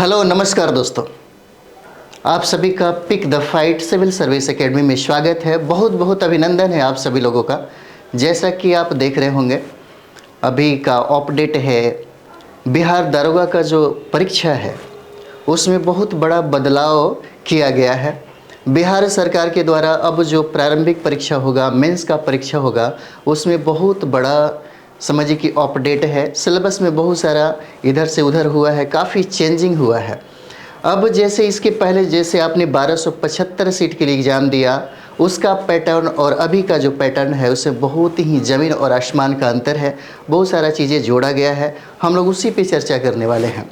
Hello नमस्कार दोस्तों, आप सभी का pick the fight civil service academy में स्वागत है। बहुत बहुत अभिनंदन है आप सभी लोगों का। जैसा कि आप देख रहे होंगे अभी का अपडेट है, बिहार दारोगा का जो परीक्षा है उसमें बहुत बड़ा बदलाव किया गया है। बिहार सरकार के द्वारा अब जो प्रारंभिक परीक्षा होगा, मेंस का परीक्षा होगा, उसमें बहुत बड़ा समझिए कि अपडेट है। सिलेबस में बहुत सारा इधर से उधर हुआ है, काफ़ी चेंजिंग हुआ है। अब जैसे इसके पहले जैसे आपने 1275 सीट के लिए एग्ज़ाम दिया, उसका पैटर्न और अभी का जो पैटर्न है उससे बहुत ही ज़मीन और आसमान का अंतर है। बहुत सारा चीज़ें जोड़ा गया है, हम लोग उसी पे चर्चा करने वाले हैं।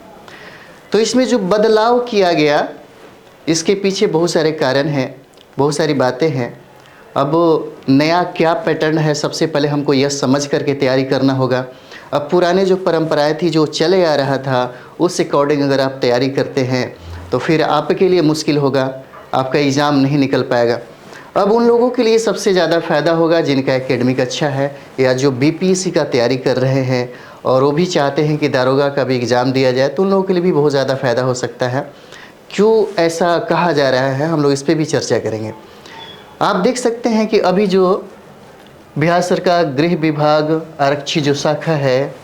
तो इसमें जो बदलाव किया गया इसके पीछे बहुत सारे कारण हैं, बहुत सारी बातें हैं। अब नया क्या पैटर्न है, सबसे पहले हमको यह समझ करके तैयारी करना होगा। अब पुराने जो परंपराएं थी, जो चले आ रहा था, उस अकॉर्डिंग अगर आप तैयारी करते हैं तो फिर आपके लिए मुश्किल होगा, आपका एग्ज़ाम नहीं निकल पाएगा। अब उन लोगों के लिए सबसे ज़्यादा फ़ायदा होगा जिनका एकेडमिक अच्छा है या जो बीपीएससी का तैयारी कर रहे हैं और वो भी चाहते हैं कि दारोगा का भी एग्ज़ाम दिया जाए, तो उन लोगों के लिए भी बहुत ज़्यादा फ़ायदा हो सकता है। क्यों ऐसा कहा जा रहा है, हम लोग इस पर भी चर्चा करेंगे। आप देख सकते हैं कि अभी जो बिहार सरकार गृह विभाग आरक्षी जो शाखा है,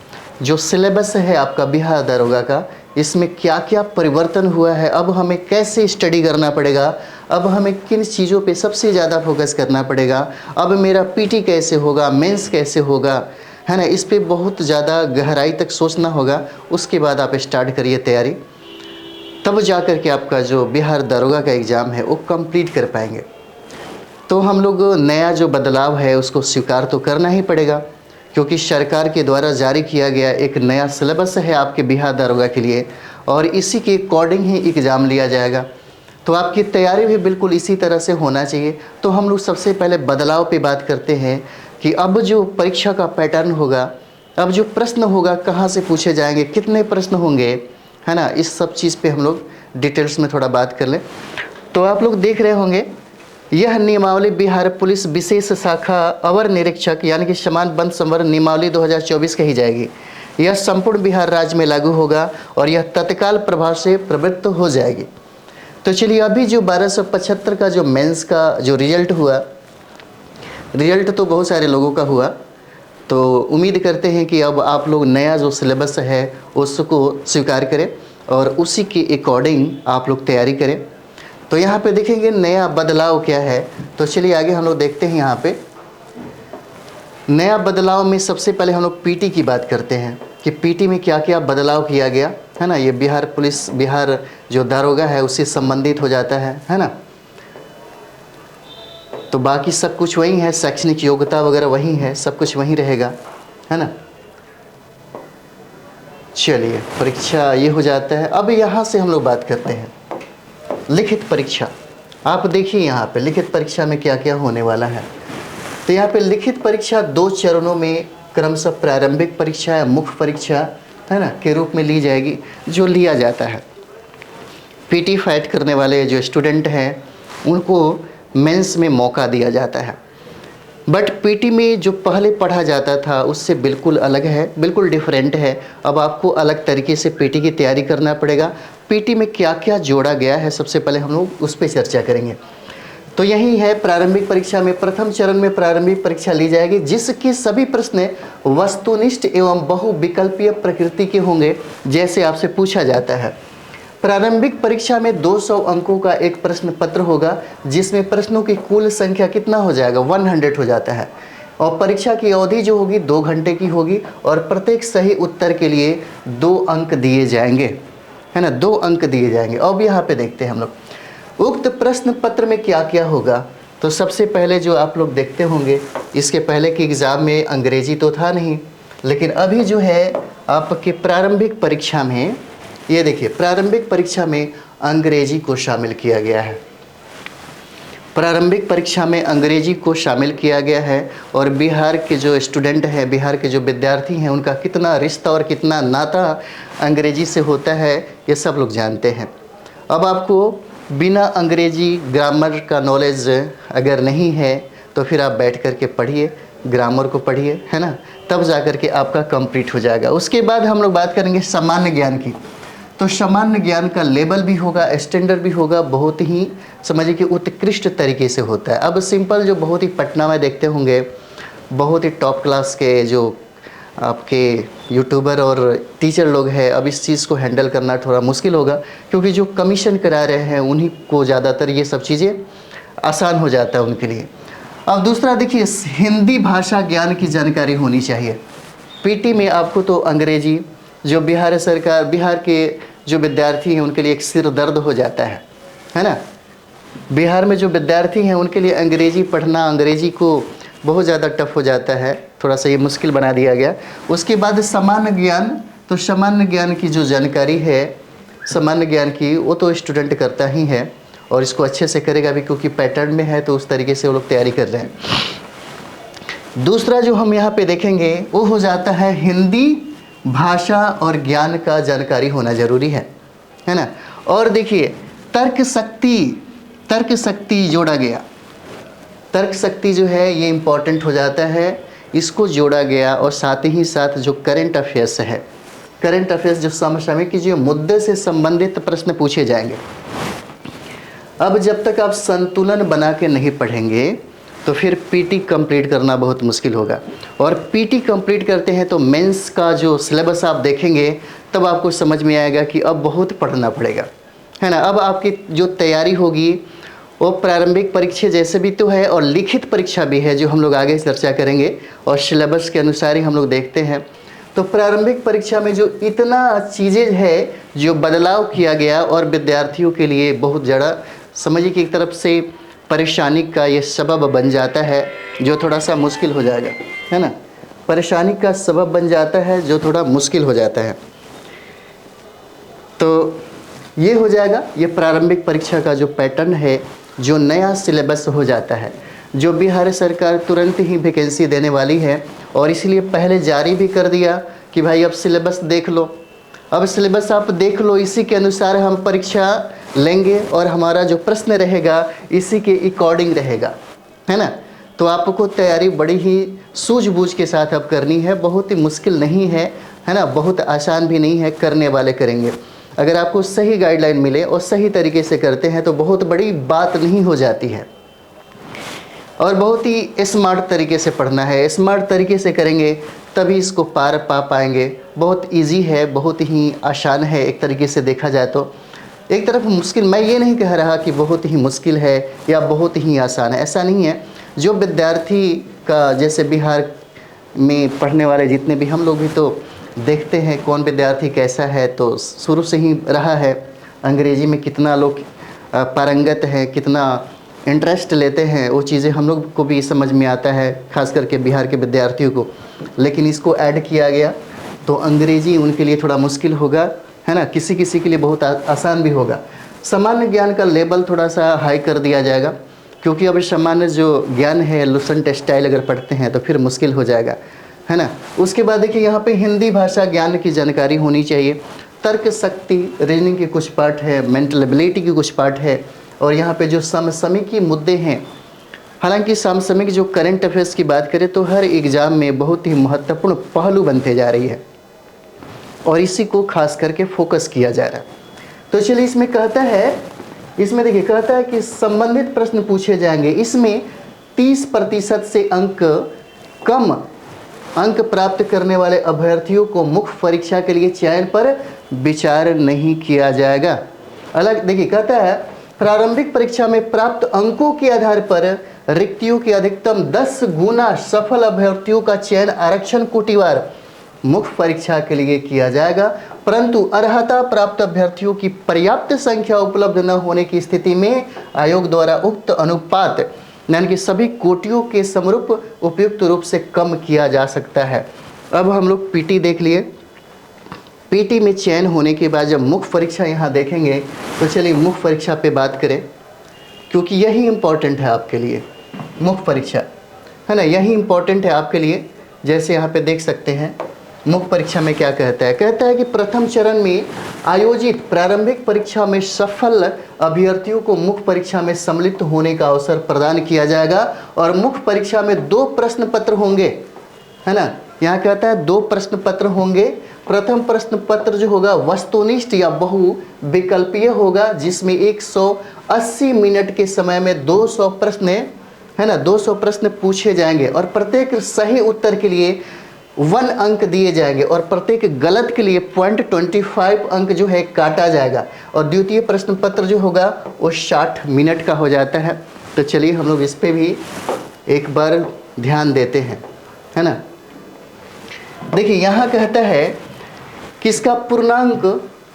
जो सिलेबस है आपका बिहार दारोगा का, इसमें क्या क्या परिवर्तन हुआ है, अब हमें कैसे स्टडी करना पड़ेगा, अब हमें किन चीज़ों पे सबसे ज़्यादा फोकस करना पड़ेगा, अब मेरा पीटी कैसे होगा, मेंस कैसे होगा, है ना। इस पे बहुत ज़्यादा गहराई तक सोचना होगा। उसके बाद आप स्टार्ट करिए तैयारी, तब जा कर के आपका जो बिहार दारोगा का एग्ज़ाम है वो कंप्लीट कर पाएंगे। तो हम लोग नया जो बदलाव है उसको स्वीकार तो करना ही पड़ेगा, क्योंकि सरकार के द्वारा जारी किया गया एक नया सिलेबस है आपके बिहार दारोगा के लिए और इसी के अकॉर्डिंग ही एग्ज़ाम लिया जाएगा। तो आपकी तैयारी भी बिल्कुल इसी तरह से होना चाहिए। तो हम लोग सबसे पहले बदलाव पे बात करते हैं कि अब जो परीक्षा का पैटर्न होगा, अब जो प्रश्न होगा, कहाँ से पूछे जाएंगे, कितने प्रश्न होंगे, है ना। इस सब चीज़ पे हम लोग डिटेल्स में थोड़ा बात कर लें। तो आप लोग देख रहे होंगे यह नियमावली बिहार पुलिस विशेष शाखा अवर निरीक्षक यानी कि समान बंद संवरण नियमावली 2024 कही जाएगी। यह संपूर्ण बिहार राज्य में लागू होगा और यह तत्काल प्रभाव से प्रवृत्त हो जाएगी। तो चलिए, अभी जो 1275 का जो मेंस का जो रिजल्ट हुआ, रिजल्ट तो बहुत सारे लोगों का हुआ, तो उम्मीद करते हैं कि अब आप लोग नया जो सिलेबस है उसको स्वीकार करें और उसी के अकॉर्डिंग आप लोग तैयारी करें। तो यहाँ पे देखेंगे नया बदलाव क्या है। तो चलिए आगे हम लोग देखते हैं। यहाँ पे नया बदलाव में सबसे पहले हम लोग पीटी की बात करते हैं कि पीटी में क्या क्या बदलाव किया गया, है ना। ये बिहार पुलिस, बिहार जो दारोगा है उससे संबंधित हो जाता है ना। तो बाकी सब कुछ वही है, शैक्षणिक योग्यता वगैरह वही है, सब कुछ वही रहेगा, है ना। चलिए, परीक्षा ये हो जाता है। अब यहाँ से हम लोग बात करते हैं लिखित परीक्षा। आप देखिए यहाँ पे लिखित परीक्षा में क्या क्या होने वाला है। तो यहाँ पे लिखित परीक्षा 2 चरणों में क्रमशः प्रारंभिक परीक्षा या मुख्य परीक्षा, है ना, के रूप में ली जाएगी, जो लिया जाता है। पीटी फाइट करने वाले जो स्टूडेंट हैं उनको मेंस में मौका दिया जाता है। बट पीटी में जो पहले पढ़ा जाता था उससे बिल्कुल अलग है, बिल्कुल डिफरेंट है। अब आपको अलग तरीके से पीटी की तैयारी करना पड़ेगा। पीटी में क्या क्या जोड़ा गया है, सबसे पहले हम लोग उस पर चर्चा करेंगे। तो यही है, प्रारंभिक परीक्षा में प्रथम चरण में प्रारंभिक परीक्षा ली जाएगी, जिसके सभी प्रश्न वस्तुनिष्ठ एवं बहुविकल्पीय प्रकृति के होंगे, जैसे आपसे पूछा जाता है। प्रारंभिक परीक्षा में 200 अंकों का एक प्रश्न पत्र होगा, जिसमें प्रश्नों की कुल संख्या कितना हो जाएगा, 100 हो जाता है। और परीक्षा की अवधि जो होगी 2 घंटे की होगी और प्रत्येक सही उत्तर के लिए 2 अंक दिए जाएंगे, है ना, 2 अंक दिए जाएंगे। अब यहाँ पे देखते हैं हम लोग उक्त प्रश्न पत्र में क्या क्या होगा। तो सबसे पहले जो आप लोग देखते होंगे, इसके पहले के एग्ज़ाम में अंग्रेजी तो था नहीं, लेकिन अभी जो है आपके प्रारंभिक परीक्षा में, ये देखिए प्रारंभिक परीक्षा में अंग्रेजी को शामिल किया गया है। प्रारंभिक परीक्षा में अंग्रेजी को शामिल किया गया है और बिहार के जो स्टूडेंट हैं, बिहार के जो विद्यार्थी हैं, उनका कितना रिश्ता और कितना नाता अंग्रेजी से होता है ये सब लोग जानते हैं। अब आपको बिना अंग्रेजी ग्रामर का नॉलेज अगर नहीं है तो फिर आप बैठ कर के पढ़िए, ग्रामर को पढ़िए, है ना, तब जा कर के आपका कंप्लीट हो जाएगा। उसके बाद हम लोग बात करेंगे सामान्य ज्ञान की। तो सामान्य ज्ञान का लेवल भी होगा, स्टैंडर्ड भी होगा, बहुत ही समझिए कि उत्कृष्ट तरीके से होता है। अब सिंपल जो बहुत ही पटना में देखते होंगे, बहुत ही टॉप क्लास के जो आपके यूट्यूबर और टीचर लोग हैं, अब इस चीज़ को हैंडल करना थोड़ा मुश्किल होगा, क्योंकि जो कमीशन करा रहे हैं उन्हीं को ज़्यादातर ये सब चीज़ें आसान हो जाता है उनके लिए। अब दूसरा देखिए, हिंदी भाषा ज्ञान की जानकारी होनी चाहिए। पीटी में आपको तो अंग्रेजी, जो बिहार सरकार, बिहार के जो विद्यार्थी हैं उनके लिए एक सिर दर्द हो जाता है ना। बिहार में जो विद्यार्थी हैं उनके लिए अंग्रेजी पढ़ना, अंग्रेजी को बहुत ज़्यादा टफ हो जाता है, थोड़ा सा ये मुश्किल बना दिया गया। उसके बाद सामान्य ज्ञान, तो सामान्य ज्ञान की जो जानकारी है, सामान्य ज्ञान की, वो तो स्टूडेंट करता ही है और इसको अच्छे से करेगा भी, क्योंकि पैटर्न में है तो उस तरीके से वो लोग तैयारी कर रहे हैं। दूसरा जो हम यहाँ पे देखेंगे वो हो जाता है हिंदी भाषा और ज्ञान का जानकारी होना ज़रूरी है ना। और देखिए तर्क शक्ति जोड़ा गया, तर्क शक्ति जो है ये इम्पॉर्टेंट हो जाता है, इसको जोड़ा गया। और साथ ही साथ जो करंट अफेयर्स है, करंट अफेयर्स जो समसामयिक की जो मुद्दे से संबंधित प्रश्न पूछे जाएंगे। अब जब तक आप संतुलन बना के नहीं पढ़ेंगे तो फिर पीटी कंप्लीट करना बहुत मुश्किल होगा। और पीटी कंप्लीट करते हैं तो मेंस का जो सिलेबस आप देखेंगे तब आपको समझ में आएगा कि अब बहुत पढ़ना पड़ेगा, है ना। अब आपकी जो तैयारी होगी वो प्रारंभिक परीक्षा जैसे भी तो है और लिखित परीक्षा भी है, जो हम लोग आगे चर्चा करेंगे और सिलेबस के अनुसार ही हम लोग देखते हैं। तो प्रारंभिक परीक्षा में जो इतना चीज़ें है जो बदलाव किया गया और विद्यार्थियों के लिए बहुत ज़्यादा समझिए कि एक तरफ से परेशानी का ये सबब बन जाता है, जो थोड़ा सा मुश्किल हो जाएगा, है ना। परेशानी का सबब बन जाता है जो थोड़ा मुश्किल हो जाता है। तो ये हो जाएगा, ये प्रारंभिक परीक्षा का जो पैटर्न है, जो नया सिलेबस हो जाता है, जो बिहार सरकार तुरंत ही वैकेंसी देने वाली है और इसलिए पहले जारी भी कर दिया कि भाई अब सिलेबस देख लो, अब सिलेबस आप देख लो, इसी के अनुसार हम परीक्षा लेंगे और हमारा जो प्रश्न रहेगा इसी के अकॉर्डिंग रहेगा, है ना। तो आपको तैयारी बड़ी ही सूझबूझ के साथ अब करनी है, बहुत ही मुश्किल नहीं है, है ना, बहुत आसान भी नहीं है, करने वाले करेंगे। अगर आपको सही गाइडलाइन मिले और सही तरीके से करते हैं तो बहुत बड़ी बात नहीं हो जाती है। और बहुत ही स्मार्ट तरीके से पढ़ना है, स्मार्ट तरीके से करेंगे तभी इसको पार पा पाएंगे। बहुत इजी है, बहुत ही आसान है एक तरीके से देखा जाए तो। एक तरफ मुश्किल, मैं ये नहीं कह रहा कि बहुत ही मुश्किल है या बहुत ही आसान है, ऐसा नहीं है। जो विद्यार्थी का जैसे बिहार में पढ़ने वाले जितने भी हम लोग भी तो देखते हैं कौन विद्यार्थी कैसा है, तो शुरू से ही रहा है। अंग्रेजी में कितना लोग पारंगत हैं, कितना इंटरेस्ट लेते हैं, वो चीज़ें हम लोग को भी समझ में आता है, खास करके बिहार के विद्यार्थियों को। लेकिन इसको ऐड किया गया तो अंग्रेजी उनके लिए थोड़ा मुश्किल होगा, है ना, किसी किसी के लिए बहुत आसान भी होगा। सामान्य ज्ञान का लेवल थोड़ा सा हाई कर दिया जाएगा, क्योंकि अब सामान्य जो ज्ञान है लुसेंट स्टाइल अगर पढ़ते हैं तो फिर मुश्किल हो जाएगा, है ना। उसके बाद देखिए यहाँ पे हिंदी भाषा ज्ञान की जानकारी होनी चाहिए, तर्क शक्ति, रीजनिंग के कुछ पार्ट है, मेंटल एबिलिटी के कुछ पार्ट है, और यहाँ पे जो समसामयिक मुद्दे हैं। हालांकि समसामयिक जो करंट अफेयर्स की बात करें तो हर एग्ज़ाम में बहुत ही महत्वपूर्ण पहलू बनते जा रही है और इसी को खास करके फोकस किया जा रहा है। तो चलिए इसमें कहता है, इसमें देखिए कहता है कि संबंधित प्रश्न पूछे जाएंगे। इसमें 30% से कम अंक प्राप्त करने वाले अभ्यर्थियों को मुख्य परीक्षा के लिए चयन पर विचार नहीं किया जाएगा। अलग देखिए कहता है प्रारंभिक परीक्षा में प्राप्त अंकों के आधार पर रिक्तियों के अधिकतम 10 गुना सफल अभ्यर्थियों का चयन आरक्षण कोटिवार मुख्य परीक्षा के लिए किया जाएगा, परंतु अर्हता प्राप्त अभ्यर्थियों की पर्याप्त संख्या उपलब्ध न होने की स्थिति में आयोग द्वारा उक्त अनुपात यानी कि सभी कोटियों के समरूप उपयुक्त रूप से कम किया जा सकता है। अब हम लोग पीटी देख लिए। पीटी में चयन होने के बाद जब मुख्य परीक्षा यहाँ देखेंगे तो चलिए मुख्य परीक्षा पे बात करें, क्योंकि यही इम्पोर्टेंट है आपके लिए। मुख्य परीक्षा है ना, यही इम्पोर्टेंट है आपके लिए। जैसे यहाँ पे देख सकते हैं मुख्य परीक्षा में क्या कहता है, कहता है कि प्रथम चरण में आयोजित प्रारंभिक परीक्षा में सफल अभ्यर्थियों को मुख्य परीक्षा में सम्मिलित होने का अवसर प्रदान किया जाएगा और मुख्य परीक्षा में 2 प्रश्न पत्र होंगे, है ना। यहाँ कहता है 2 प्रश्न पत्र होंगे, प्रथम प्रश्न पत्र जो होगा वस्तुनिष्ठ या बहु विकल्पीय होगा, जिसमें 180 मिनट के समय में 200 प्रश्न है ना, 200 प्रश्न पूछे जाएंगे और प्रत्येक सही उत्तर के लिए 1 अंक दिए जाएंगे और प्रत्येक गलत के लिए 0.25 अंक जो है काटा जाएगा। और द्वितीय प्रश्न पत्र जो होगा वो 60 मिनट का हो जाता है। तो चलिए हम लोग इस पे भी एक बार ध्यान देते हैं, है ना। देखिए यहाँ कहता है कि इसका पूर्णांक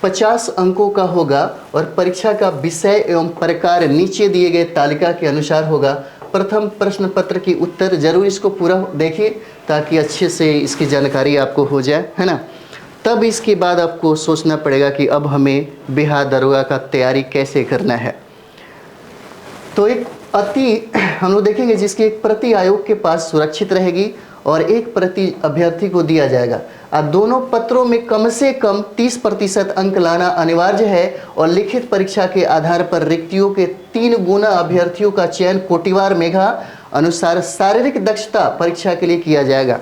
50 अंकों का होगा और परीक्षा का विषय एवं प्रकार नीचे दिए गए तालिका के अनुसार होगा। प्रथम प्रश्न पत्र की उत्तर जरूर इसको पूरा देखिए ताकि अच्छे से इसकी जानकारी आपको हो जाए, है ना। तब इसके बाद आपको सोचना पड़ेगा कि अब हमें बिहार दरोगा का तैयारी कैसे करना है। तो एक हम लोग देखेंगे जिसकी एक प्रति आयोग के पास सुरक्षित रहेगी और एक प्रति अभ्यर्थी को दिया जाएगा। अब दोनों पत्रों में कम से कम 30% अंक लाना अनिवार्य है और लिखित परीक्षा के आधार पर रिक्तियों के 3 गुना अभ्यर्थियों का चयन कोटिवार मेघा अनुसार शारीरिक दक्षता परीक्षा के लिए किया जाएगा।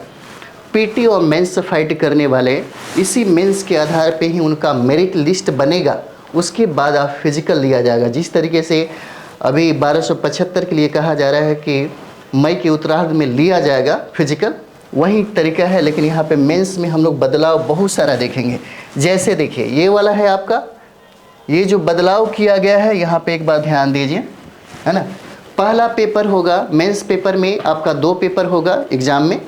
पीटी और मेंस फाइट करने वाले इसी मेंस के आधार पे ही उनका मेरिट लिस्ट बनेगा, उसके बाद आप फिजिकल लिया जाएगा। जिस तरीके से अभी 1275 के लिए कहा जा रहा है कि मई के उत्तरार्ध में लिया जाएगा फिजिकल, वही तरीका है, लेकिन यहाँ पे मेंस में हम लोग बदलाव बहुत सारा देखेंगे। जैसे देखिए ये वाला है आपका, ये जो बदलाव किया गया है यहाँ पे एक बार ध्यान दीजिए, है ना। पहला पेपर होगा मेंस पेपर में आपका 2 पेपर होगा एग्जाम में।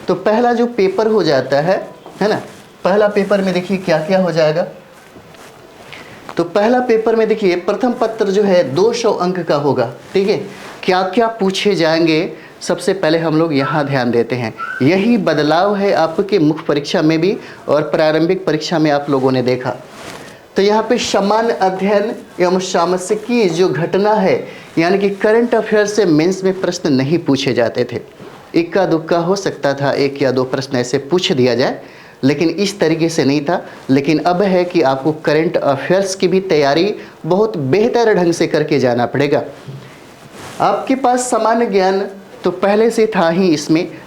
तो पहला जो पेपर हो जाता है ना, पहला पेपर में देखिए क्या क्या हो जाएगा। तो पहला पेपर में देखिए प्रथम पत्र जो है 200 अंक का होगा, ठीक है। क्या क्या पूछे जाएंगे सबसे पहले हम लोग यहाँ ध्यान देते हैं। यही बदलाव है आपके मुख्य परीक्षा में भी और प्रारंभिक परीक्षा में आप लोगों ने देखा। तो यहाँ पे सामान्य अध्ययन एवं सामसिकी जो घटना है, यानी कि करंट अफेयर से मेंस में प्रश्न नहीं पूछे जाते थे। इक्का दुक्का हो सकता था 1 या 2 प्रश्न ऐसे पूछ दिया जाए, लेकिन इस तरीके से नहीं था। लेकिन अब है कि आपको करंट अफेयर्स की भी तैयारी बहुत बेहतर ढंग से करके जाना पड़ेगा। आपके पास सामान्य ज्ञान तो पहले से था ही,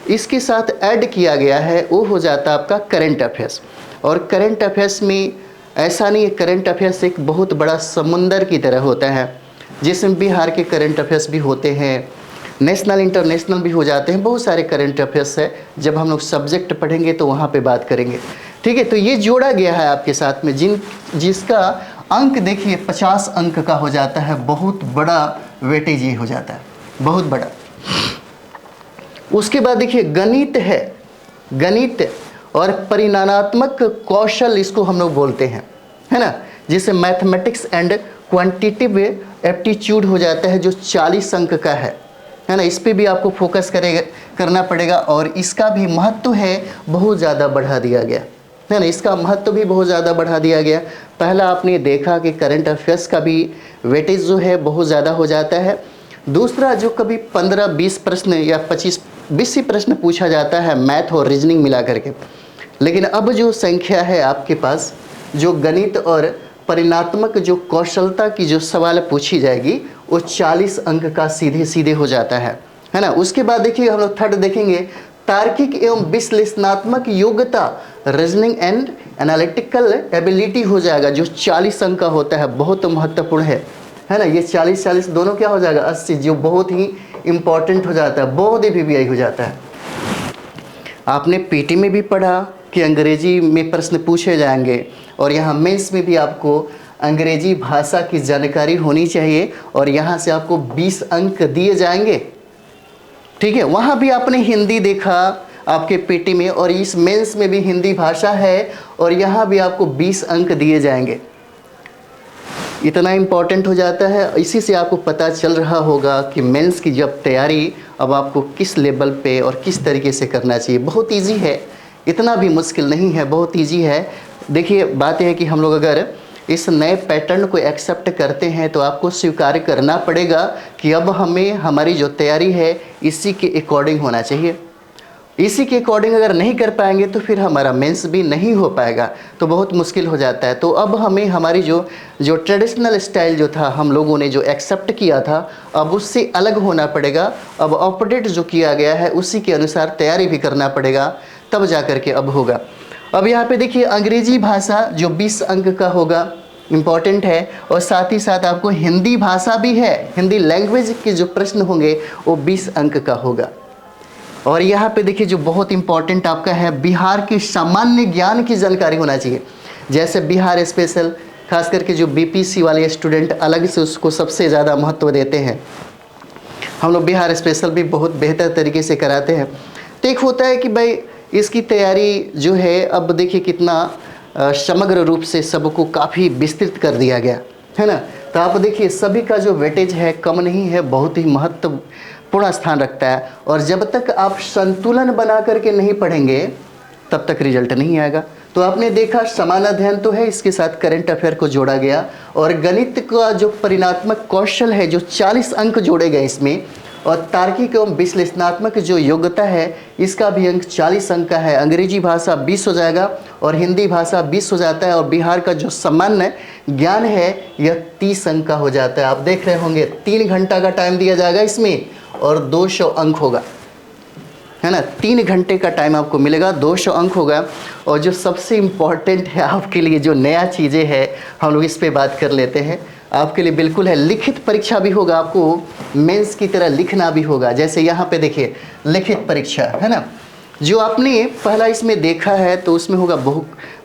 इसके साथ ऐड किया गया है, वो हो जाता आपका करंट अफेयर्स। और करंट अफेयर्स में ऐसा नहीं है, करंट अफेयर्स एक बहुत बड़ा समुंदर की तरह होता है, जिसमें बिहार के करंट अफेयर्स भी होते हैं, नेशनल इंटरनेशनल भी हो जाते हैं, बहुत सारे करंट अफेयर्स है। जब हम लोग सब्जेक्ट पढ़ेंगे तो वहाँ पे बात करेंगे, ठीक है। तो ये जोड़ा गया है आपके साथ में, जिसका अंक देखिए 50 अंक का हो जाता है। बहुत बड़ा वेटेज ये हो जाता है, बहुत बड़ा। उसके बाद देखिए गणित है, गणित और परिमाणात्मक कौशल इसको हम लोग बोलते हैं, है ना, जिसे मैथमेटिक्स एंड क्वांटिटेटिव एप्टीट्यूड हो जाता है, जो 40 अंक का है ना। इस पे भी आपको फोकस करना पड़ेगा और इसका भी महत्व है बहुत ज़्यादा बढ़ा दिया गया, है ना। इसका महत्व भी बहुत ज़्यादा बढ़ा दिया गया। पहला आपने देखा कि करंट अफेयर्स का भी वेटेज जो है बहुत ज़्यादा हो जाता है। दूसरा जो कभी 15-20 प्रश्न या 25-20 प्रश्न पूछा जाता है मैथ और रीजनिंग मिला करके, लेकिन अब जो संख्या है आपके पास, जो गणित और परिमाणात्मक जो कौशलता की जो सवाल पूछी जाएगी, वो 40 अंक का सीधे सीधे हो जाता है ना। उसके बाद देखिए हम लोग थर्ड देखेंगे तार्किक एवं विश्लेषणात्मक योग्यता, रीजनिंग एंड एनालिटिकल एबिलिटी हो जाएगा, जो 40 अंक का होता है, बहुत महत्वपूर्ण है ना। ये 40-40 दोनों क्या हो जाएगा 80, जो बहुत ही इम्पॉर्टेंट हो जाता है, बहुत ही VVI हो जाता है। आपने पीटी में भी पढ़ा कि अंग्रेजी में प्रश्न पूछे जाएंगे और यहाँ मेंस में भी आपको अंग्रेजी भाषा की जानकारी होनी चाहिए और यहाँ से आपको 20 अंक दिए जाएंगे, ठीक है। वहाँ भी आपने हिंदी देखा आपके पीटी में और इस मेंस में भी हिंदी भाषा है और यहाँ भी आपको 20 अंक दिए जाएंगे। इतना इम्पॉर्टेंट हो जाता है। इसी से आपको पता चल रहा होगा कि मेंस की जब तैयारी अब आपको किस लेवल पे और किस तरीके से करना चाहिए। बहुत इजी है, इतना भी मुश्किल नहीं है, बहुत इजी है। देखिए बात यह है कि हम लोग अगर इस नए पैटर्न को एक्सेप्ट करते हैं तो आपको स्वीकार करना पड़ेगा कि अब हमें हमारी जो तैयारी है इसी के अकॉर्डिंग होना चाहिए। इसी के अकॉर्डिंग अगर नहीं कर पाएंगे तो फिर हमारा मेंस भी नहीं हो पाएगा, तो बहुत मुश्किल हो जाता है। तो अब हमें हमारी जो ट्रेडिशनल स्टाइल जो था हम लोगों ने जो एक्सेप्ट किया था, अब उससे अलग होना पड़ेगा। अब अपडेट जो किया गया है उसी के अनुसार तैयारी भी करना पड़ेगा, तब जा कर के अब होगा। अब यहाँ पे देखिए अंग्रेजी भाषा जो 20 अंक का होगा, इम्पॉर्टेंट है। और साथ ही साथ आपको हिंदी भाषा भी है, हिंदी लैंग्वेज के जो प्रश्न होंगे वो 20 अंक का होगा। और यहाँ पे देखिए जो बहुत इम्पॉर्टेंट आपका है, बिहार की सामान्य ज्ञान की जानकारी होना चाहिए। जैसे बिहार स्पेशल, खास करके जो बीपीसी वाले स्टूडेंट अलग से उसको सबसे ज़्यादा महत्व देते हैं। हम लोग बिहार स्पेशल भी बहुत बेहतर तरीके से कराते हैं। तो एक होता है कि भाई इसकी तैयारी जो है, अब देखिए कितना समग्र रूप से सबको काफ़ी विस्तृत कर दिया गया है ना। तो आप देखिए सभी का जो वेटेज है कम नहीं है, बहुत ही महत्वपूर्ण स्थान रखता है। और जब तक आप संतुलन बना करके नहीं पढ़ेंगे तब तक रिजल्ट नहीं आएगा। तो आपने देखा समान अध्ययन तो है, इसके साथ करंट अफेयर को जोड़ा गया। और गणित का जो परिणात्मक कौशल है जो 40 अंक जोड़े गए इसमें, और तार्किक एवं विश्लेषणात्मक जो योग्यता है इसका भी अंक 40 अंक का है। अंग्रेजी भाषा 20 हो जाएगा और हिंदी भाषा 20 हो जाता है। और बिहार का जो सामान्य ज्ञान है यह 30 अंक का हो जाता है। आप देख रहे होंगे 3 घंटा का टाइम दिया जाएगा इसमें और 200 अंक होगा, है ना। 3 घंटे का टाइम आपको मिलेगा, 200 अंक होगा। और जो सबसे इम्पॉर्टेंट है आपके लिए, जो नया चीज़ें हैं हम लोग इस पे बात कर लेते हैं। आपके लिए बिल्कुल है, लिखित परीक्षा भी होगा, आपको मेंस की तरह लिखना भी होगा। जैसे यहाँ पे देखिए लिखित परीक्षा है ना, जो आपने पहला इसमें देखा है तो उसमें होगा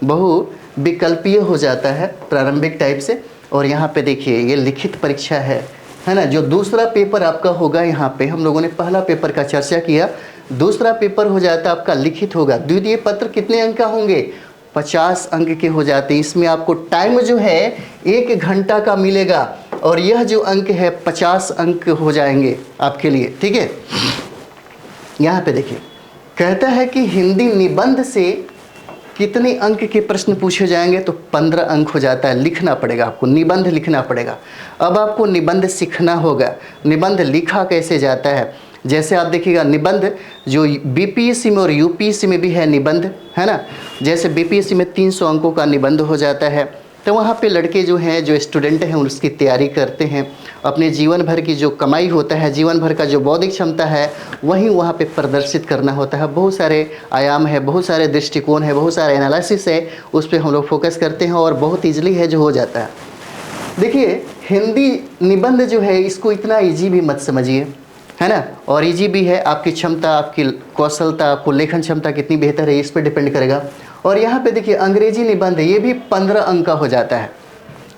बहु विकल्पीय हो जाता है प्रारंभिक टाइप से। और यहाँ पे देखिए ये लिखित परीक्षा है ना। जो दूसरा पेपर आपका होगा, यहाँ पे हम लोगों ने पहला पेपर का चर्चा किया, दूसरा पेपर हो जाता है आपका लिखित होगा। द्वितीय पत्र कितने अंक का होंगे? 50 अंक के हो जाते हैं। इसमें आपको टाइम जो है 1 घंटा का मिलेगा और यह जो अंक है 50 अंक हो जाएंगे आपके लिए, ठीक है। यहाँ पे देखिए कहता है कि हिंदी निबंध से कितने अंक के प्रश्न पूछे जाएंगे, तो 15 अंक हो जाता है। लिखना पड़ेगा आपको, निबंध लिखना पड़ेगा। अब आपको निबंध सीखना होगा, निबंध लिखा कैसे जाता है। जैसे आप देखिएगा निबंध जो बीपीएससी में और यूपीएससी में भी है निबंध, है ना। जैसे बीपीएससी में 300 अंकों का निबंध हो जाता है। तो वहाँ पे लड़के जो हैं, जो स्टूडेंट हैं, उसकी तैयारी करते हैं। अपने जीवन भर की जो कमाई होता है, जीवन भर का जो बौद्धिक क्षमता है वहीं वहाँ पे प्रदर्शित करना होता है। बहुत सारे आयाम है, बहुत सारे दृष्टिकोण है, बहुत सारे एनालिसिस है, उस पर हम लोग फोकस करते हैं और बहुत ईजिली है जो हो जाता है। देखिए हिंदी निबंध जो है इसको इतना ईजी भी मत समझिए, है ना। और ईजी भी है, आपकी क्षमता, आपकी कौशलता, आपको लेखन क्षमता कितनी बेहतर है इस पर डिपेंड करेगा। और यहाँ पे देखिए अंग्रेजी निबंध, ये भी 15 अंक का हो जाता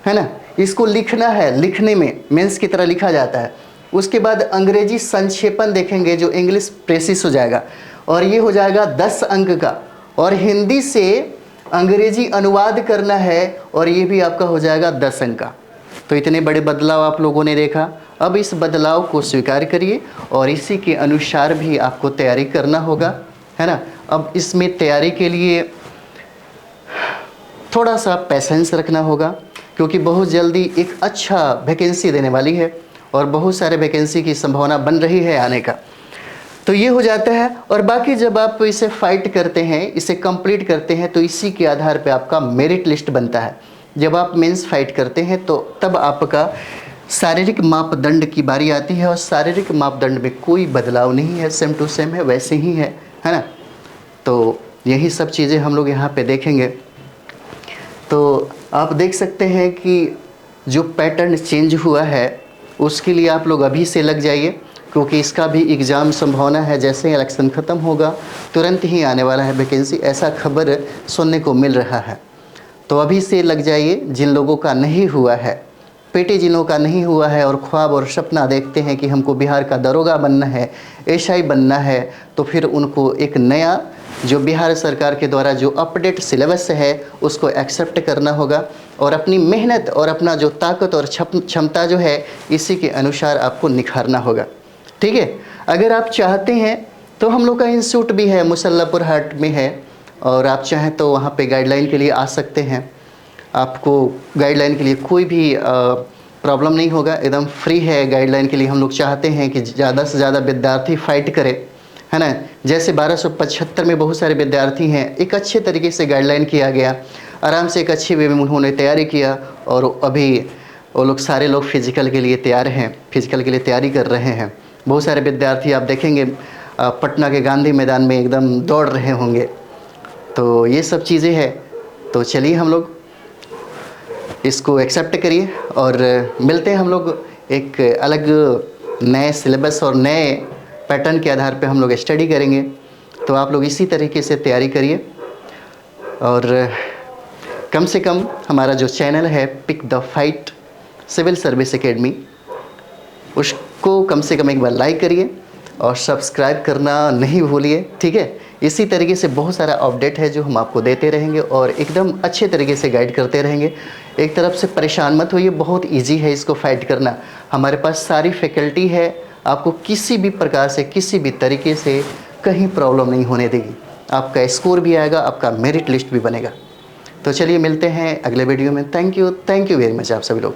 है ना। इसको लिखना है, लिखने में मेंस की तरह लिखा जाता है। उसके बाद अंग्रेजी संक्षेपण देखेंगे जो इंग्लिश प्रेसिस हो जाएगा और ये हो जाएगा 10 अंक का। और हिंदी से अंग्रेजी अनुवाद करना है और ये भी आपका हो जाएगा 10 अंक का। तो इतने बड़े बदलाव आप लोगों ने देखा। अब इस बदलाव को स्वीकार करिए और इसी के अनुसार भी आपको तैयारी करना होगा, है ना। अब इसमें तैयारी के लिए थोड़ा सा पेशेंस रखना होगा क्योंकि बहुत जल्दी एक अच्छा वैकेंसी देने वाली है और बहुत सारे वैकेंसी की संभावना बन रही है आने का। तो ये हो जाता है। और बाकी जब आप इसे फाइट करते हैं, इसे कंप्लीट करते हैं, तो इसी के आधार पे आपका मेरिट लिस्ट बनता है। जब आप मेंस फाइट करते हैं तो तब आपका शारीरिक मापदंड की बारी आती है और शारीरिक मापदंड में कोई बदलाव नहीं है, सेम टू सेम है, वैसे ही है ना। तो यही सब चीज़ें हम लोग यहाँ पे देखेंगे। तो आप देख सकते हैं कि जो पैटर्न चेंज हुआ है उसके लिए आप लोग अभी से लग जाइए क्योंकि इसका भी एग्ज़ाम संभावना है। जैसे ही इलेक्शन ख़त्म होगा तुरंत ही आने वाला है वैकेंसी, ऐसा खबर सुनने को मिल रहा है। तो अभी से लग जाइए। जिन लोगों का नहीं हुआ है, पेटी जिन लोगों का नहीं हुआ है और ख्वाब और सपना देखते हैं कि हमको बिहार का दरोगा बनना है, एसआई बनना है, तो फिर उनको एक नया जो बिहार सरकार के द्वारा जो अपडेट सिलेबस है उसको एक्सेप्ट करना होगा और अपनी मेहनत और अपना जो ताकत और क्षमता जो है इसी के अनुसार आपको निखारना होगा, ठीक है। अगर आप चाहते हैं तो हम लोग का इंस्टीट्यूट भी है, मुसल्लापुर हाट में है और आप चाहें तो वहाँ पे गाइडलाइन के लिए आ सकते हैं। आपको गाइडलाइन के लिए कोई भी प्रॉब्लम नहीं होगा, एकदम फ्री है गाइडलाइन के लिए। हम लोग चाहते हैं कि ज़्यादा से ज़्यादा विद्यार्थी फाइट करें, है ना। जैसे 1275 में बहुत सारे विद्यार्थी हैं, एक अच्छे तरीके से गाइडलाइन किया गया, आराम से एक अच्छी वे में उन्होंने तैयारी किया और अभी वो लोग सारे लोग फिजिकल के लिए तैयार हैं, फिजिकल के लिए तैयारी कर रहे हैं। बहुत सारे विद्यार्थी आप देखेंगे पटना के गांधी मैदान में एकदम दौड़ रहे होंगे। तो ये सब चीज़ें हैं। तो चलिए हम लोग इसको एक्सेप्ट करिए और मिलते हैं हम लोग एक अलग नए सिलेबस और नए पैटर्न के आधार पे हम लोग स्टडी करेंगे। तो आप लोग इसी तरीके से तैयारी करिए और कम से कम हमारा जो चैनल है pick the fight civil service academy, उसको कम से कम एक बार लाइक करिए और सब्सक्राइब करना नहीं भूलिए, ठीक है। इसी तरीके से बहुत सारा अपडेट है जो हम आपको देते रहेंगे और एकदम अच्छे तरीके से गाइड करते रहेंगे। एक तरफ से परेशान मत होइए, बहुत इजी है इसको फाइट करना। हमारे पास सारी फैकल्टी है, आपको किसी भी प्रकार से किसी भी तरीके से कहीं प्रॉब्लम नहीं होने देगी। आपका स्कोर भी आएगा, आपका मेरिट लिस्ट भी बनेगा। तो चलिए मिलते हैं अगले वीडियो में। थैंक यू वेरी मच आप सभी लोग।